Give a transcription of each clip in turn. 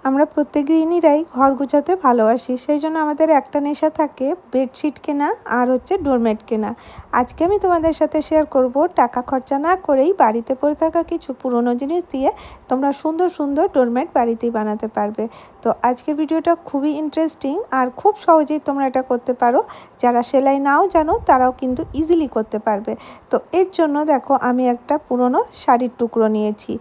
আমরা প্রত্যেক গৃহিণীরাই ঘর গোছাতে ভালোবাসি, সেই জন্য আমাদের একটা নেশা থাকে বেডশিট কেনা আর হচ্ছে ডোরমেট কেনা। আজকে আমি তোমাদের সাথে শেয়ার করব টাকা খরচা না করেই বাড়িতে পড়ে থাকা কিছু পুরনো জিনিস দিয়ে তোমরা সুন্দর সুন্দর ডোরমেট বাড়িতেই বানাতে পারবে। তো আজকের ভিডিওটা খুবই ইন্টারেস্টিং আর খুব সহজেই তোমরা এটা করতে পারো। যারা সেলাই নাও জানো তারাও কিন্তু ইজিলি করতে পারবে। তো এর জন্য দেখো আমি একটা পুরনো শাড়ির টুকরো নিয়েছি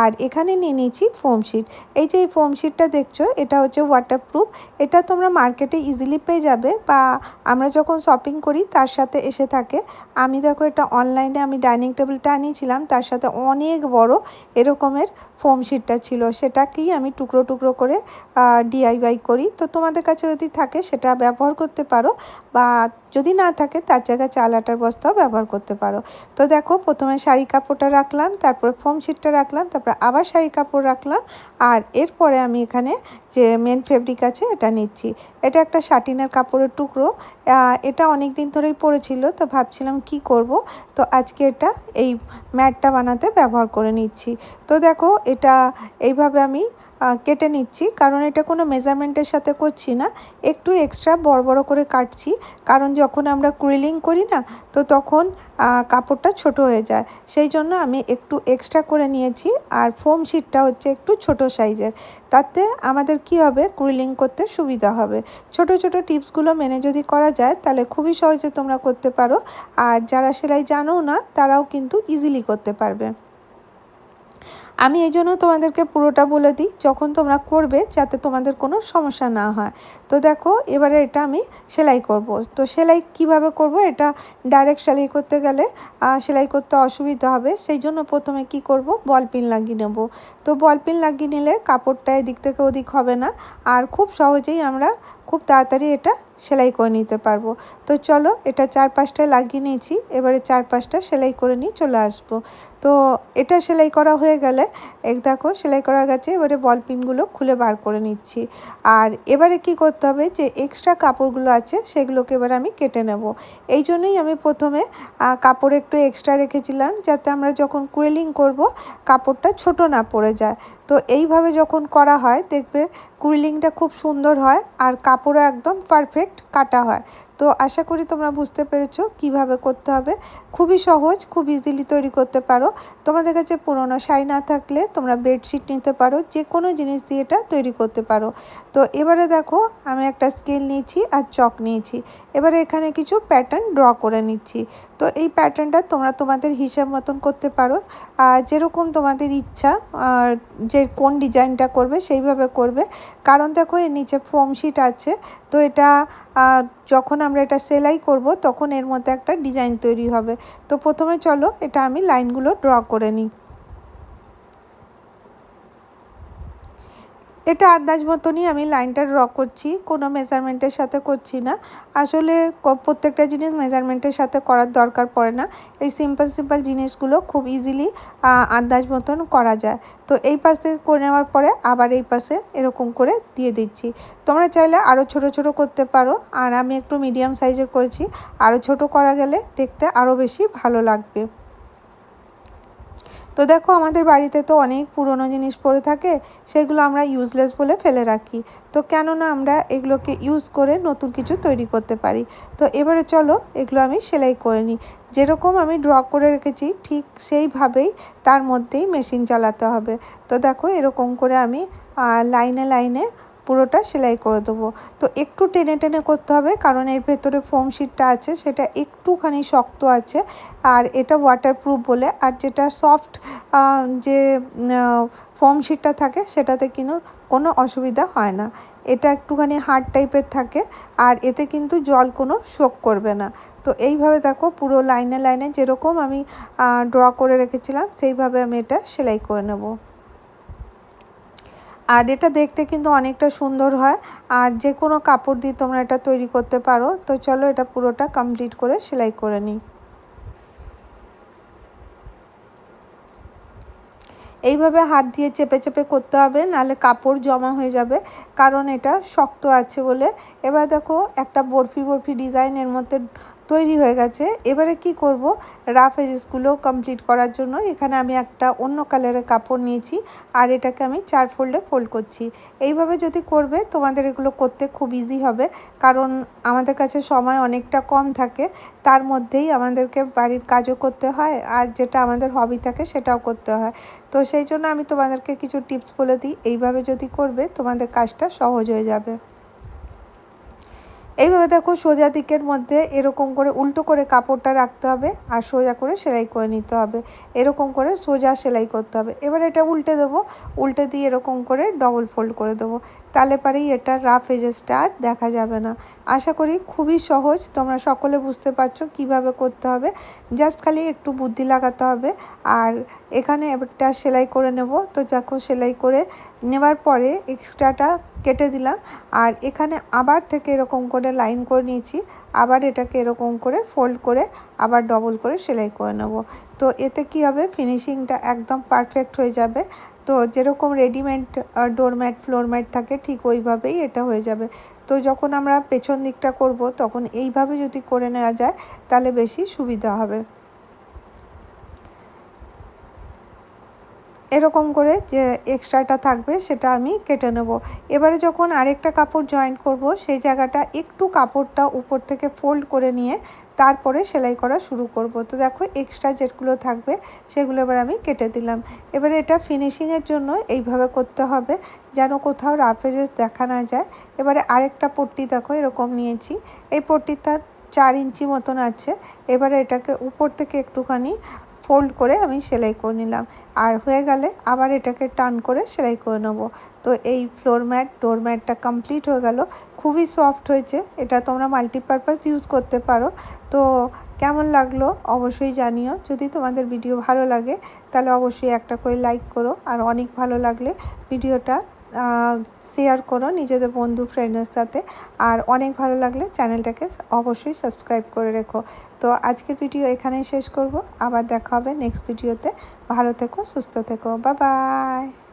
আর এখানে নিয়ে নিয়েছি ফোম শিট। এই যে এই ফোম শিটটা দেখছো এটা হচ্ছে ওয়াটারপ্রুফ। এটা তোমরা মার্কেটে ইজিলি পেয়ে যাবে বা আমরা যখন শপিং করি তার সাথে এসে থাকে। আমি দেখো এটা অনলাইনে আমি ডাইনিং টেবিলটা আনিয়েছিলাম, তার সাথে অনেক বড় এরকমের ফোম শিটটা ছিল, সেটাকেই আমি টুকরো টুকরো করে ডিআইওয়াই করি। তো তোমাদের কাছে যদি থাকে সেটা ব্যবহার করতে পারো, বা যদি না থাকে তার জায়গায় চাল আটার বস্তাও ব্যবহার করতে পারো। তো দেখো প্রথমে শাড়ি কাপড়টা রাখলাম, তারপরে ফোম শিটটা রাখলাম, তারপরে আবার শাড়ি কাপড় রাখলাম, আর এরপরে আমি এখানে যে মেন ফেব্রিক আছে এটা নিচ্ছি। এটা একটা শাটিনের কাপড়ের টুকরো। এটা অনেক দিন ধরেই পড়েছিল, তো ভাবছিলাম কি করব, তো আজকে এটা এই ম্যাটটা বানাতে ব্যবহার করে নিচ্ছি। তো দেখো এটা এইভাবে আমি কেটে নিচ্ছি, কারণ এটা কোনো মেজারমেন্টের সাথে করছি না, একটু এক্সট্রা বড় বড় করে কাটছি, কারণ যখন আমরা ক্রিলিং করি না তো তখন কাপড়টা ছোট হয়ে যায়, সেই জন্য আমি একটু এক্সট্রা করে নিয়েছি। আর ফোম শিটটা হচ্ছে একটু ছোট সাইজের, তাতে আমাদের কি হবে ক্রিলিং করতে সুবিধা হবে। ছোট ছোট টিপসগুলো মেনে যদি করা যায় তাহলে খুবই সহজে তোমরা করতে পারো, আর যারা সেলাই জানো না তারাও কিন্তু ইজিলি করতে পারবে। আমি এই জন্য তোমাদেরকে পুরোটা বলে দিই যখন তোমরা করবে, যাতে তোমাদের কোনো সমস্যা না হয়। তো দেখো এবারে এটা আমি সেলাই করব। তো সেলাই কিভাবে করব, এটা ডাইরেক্ট সেলাই করতে গেলে সেলাই করতে অসুবিধা হবে, সেই জন্য প্রথমে কি করব, বল পিন লাগিয়ে নেব। তো বল পিন লাগিয়ে নিলে কাপড়টা এদিক থেকে ওদিক হবে না, আর খুব সহজেই আমরা খুব তাড়াতাড়ি এটা সেলাই করে নিতে পারবো। তো চলো এটা 4-5টা লাগিয়ে নিয়েছি, এবারে 4-5টা সেলাই করে নিয়ে চলে আসবো। তো এটা সেলাই করা হয়ে গেলে দেখো সেলাই করা গেছে, এবারে বল পিনগুলো খুলে বার করে নিচ্ছি। আর এবারে কি করতে হবে, যে এক্সট্রা কাপড়গুলো আছে সেগুলোকে এবার আমি কেটে নেব। এই জন্যই আমি প্রথমে কাপড় একটু এক্সট্রা রেখেছিলাম, যাতে আমরা যখন কুইলিং করব কাপড়টা ছোট না পড়ে যায়। তো এইভাবে যখন করা হয় দেখবে কুইলিংটা খুব সুন্দর হয় আর কাপড়ও একদম পারফেক্ট কাটা হয়। তো আশা করি তোমরা বুঝতে পেরেছো কিভাবে করতে হবে। খুবই সহজ, খুব ইজিলি তৈরি করতে পারো। তোমাদের কাছে পুরোনো শাড়ি না থাকলে তোমরা বেডশিট নিতে পারো, যে কোনো জিনিস দিয়ে এটা তৈরি করতে পারো। তো এবারে দেখো আমি একটা স্কেল নিয়েছি আর চক নিয়েছি, এবারে এখানে কিছু প্যাটার্ন ড্র করে নিচ্ছি। তো এই প্যাটার্নটা তোমরা তোমাদের হিসাব মতন করতে পারো, যেরকম তোমাদের ইচ্ছা যে কোন ডিজাইনটা করবে সেইভাবে করবে। কারণ দেখো এর নিচে ফোম শিট আছে, তো এটা যখন আমরা এটা সেলাই করব তখন এর মধ্যে একটা ডিজাইন তৈরি হবে। তো প্রথমে চলো এটা আমি লাইনগুলো ড্র করে নিই। এটা আন্দাজ মতনই আমি লাইনটা ড্র করছি, কোনো মেজারমেন্টের সাথে করছি না। আসলে প্রত্যেকটা জিনিস মেজারমেন্টের সাথে করার দরকার পড়ে না, এই সিম্পল সিম্পল জিনিসগুলো খুব ইজিলি আন্দাজ মতন করা যায়। তো এই পাশ থেকে করে নেওয়ার পরে আবার এই পাশে এরকম করে দিয়ে দিচ্ছি। তোমরা চাইলে আরও ছোট ছোট করতে পারো, আর আমি একটু মিডিয়াম সাইজের করেছি, আরও ছোট করা গেলে দেখতে আরও বেশি ভালো লাগবে। তো দেখো আমাদের বাড়িতে তো অনেক পুরনো জিনিস পড়ে থাকে, সেগুলো আমরা ইউজলেস বলে ফেলে রাখি। তো কেননা আমরা এগুলোকে ইউজ করে নতুন কিছু তৈরি করতে পারি। তো এবারে চলো এগুলো আমি সেলাই করে নিই। যেরকম আমি ড্র করে রেখেছি ঠিক সেইভাবেই তার মধ্যেই মেশিন চালাতে হবে। তো দেখো এরকম করে আমি লাইনে লাইনে পুরোটা সেলাই করে দেবো। তো একটু টেনে টেনে করতে হবে, কারণ এর ভেতরে ফোম শিটটা আছে সেটা একটুখানি শক্ত আছে, আর এটা ওয়াটারপ্রুফ বলে। আর যেটা সফট যে ফোম শিটটা থাকে সেটাতে কিন্তু কোনো অসুবিধা হয় না, এটা একটুখানি হার্ড টাইপের থাকে, আর এতে কিন্তু জল কোনো শোক করবে না। তো এইভাবে দেখো পুরো লাইনে লাইনে যেরকম আমি ড্র করে রেখেছিলাম সেইভাবে আমি এটা সেলাই করে নেব। আর এটা দেখতে কিন্তু অনেকটা সুন্দর হয়, আর যে কোনো কাপড় দিয়ে তোমরা এটা তৈরি করতে পারো। তো চলো এটা পুরোটা কমপ্লিট করে সেলাই করে নিই। এইভাবে হাত দিয়ে চেপে চেপে করতে হবে, নাহলে কাপড় জমা হয়ে যাবে, কারণ এটা শক্ত আছে বলে। এবার দেখো একটা বরফি বরফি ডিজাইনের মধ্যে তৈরি হয়ে গেছে। এবারে কি করব, রাফ এজেসগুলো কমপ্লিট করার জন্য এখানে আমি একটা অন্য কালারের কাপড় নিয়েছি আর এটাকে আমি 4 ফোল্ডে ফোল্ড করছি। এইভাবে যদি করবে তোমাদের এগুলো করতে খুব ইজি হবে, কারণ আমাদের কাছে সময় অনেকটা কম থাকে, তার মধ্যেই আমাদেরকে বাড়ির কাজও করতে হয় আর যেটা আমাদের হবি থাকে সেটাও করতে হয়। তো সেই জন্য আমি তোমাদেরকে কিছু টিপস বলে দিই, এইভাবে যদি করবে তোমাদের কাজটা সহজ হয়ে যাবে। এইভাবে দেখো সোজা দিকের মধ্যে এরকম করে উল্টো করে কাপড়টা রাখতে হবে আর সোজা করে সেলাই করে নিতে হবে। এরকম করে সোজা সেলাই করতে হবে। এবার এটা উল্টে দেবো, উল্টে দিয়ে এরকম করে ডবল ফোল্ড করে দেবো, তাহলে পরেই এটা রাফ এজেসটা আর দেখা যাবে না। আশা করি খুবই সহজ, তোমরা সকলে বুঝতে পারছো কিভাবে করতে হবে। জাস্ট খালি একটু বুদ্ধি লাগাতে হবে। আর এখানে একটা সেলাই করে নেব। তো দেখো সেলাই করে নেবার পরে এক্সট্রাটা কেটে দিলাম আর এখানে আবার থেকে এরকম করে লাইন করে নিয়েছি, আবার এটাকে এরকম করে ফোল্ড করে আবার ডবল করে সেলাই করে নেব। তো এতে কি হবে, ফিনিশিংটা একদম পারফেক্ট হয়ে যাবে। তো যেরকম রেডিমেড ডোরম্যাট ফ্লোর ম্যাট থাকে ঠিক ওইভাবেই এটা হয়ে যাবে। তো যখন আমরা পেছন দিকটা করব তখন এইভাবে যদি করে নেওয়া যায় তাহলে বেশি সুবিধা হবে। এরকম করে যে এক্সট্রাটা থাকবে সেটা আমি কেটে নেব। এবারে যখন আরেকটা কাপড় জয়েন্ট করব সেই জায়গাটা একটু কাপড়টা উপর থেকে ফোল্ড করে নিয়ে তারপরে সেলাই করা শুরু করব। তো দেখো এক্সট্রা যেগুলো থাকবে সেগুলো এবার আমি কেটে দিলাম। এবারে এটা ফিনিশিংয়ের জন্য এইভাবে করতে হবে যেন কোথাও রাফ এজেস দেখা না যায়। এবারে আরেকটা পট্টি দেখো এরকম নিয়েছি, এই পট্টিটার 4 ইঞ্চি মতন আছে। এবারে এটাকে উপর থেকে একটুখানি ফোল্ড করে আমি সেলাই করে নিলাম আর হয়ে গেলে আবার এটাকে টার্ন করে সেলাই করে নেব। তো এই ফ্লোর ম্যাট ডোরম্যাটটা কমপ্লিট হয়ে গেল। খুবই সফট হয়েছে, এটা তোমরা মাল্টিপারপাস ইউজ করতে পারো। তো কেমন লাগলো অবশ্যই জানিও। যদি তোমাদের ভিডিও ভালো লাগে তাহলে অবশ্যই একটা করে লাইক করো, আর অনেক ভালো লাগলে ভিডিওটা শেয়ার করো নিজেদের বন্ধু ফ্রেন্ডের সাথে, আর অনেক ভালো লাগলে চ্যানেলটাকে অবশ্যই সাবস্ক্রাইব করে রেখো। তো আজকের ভিডিও এখানেই শেষ করব, আবার দেখা হবে নেক্সট ভিডিওতে। ভালো থেকো, সুস্থ থেকো, বাই বাই।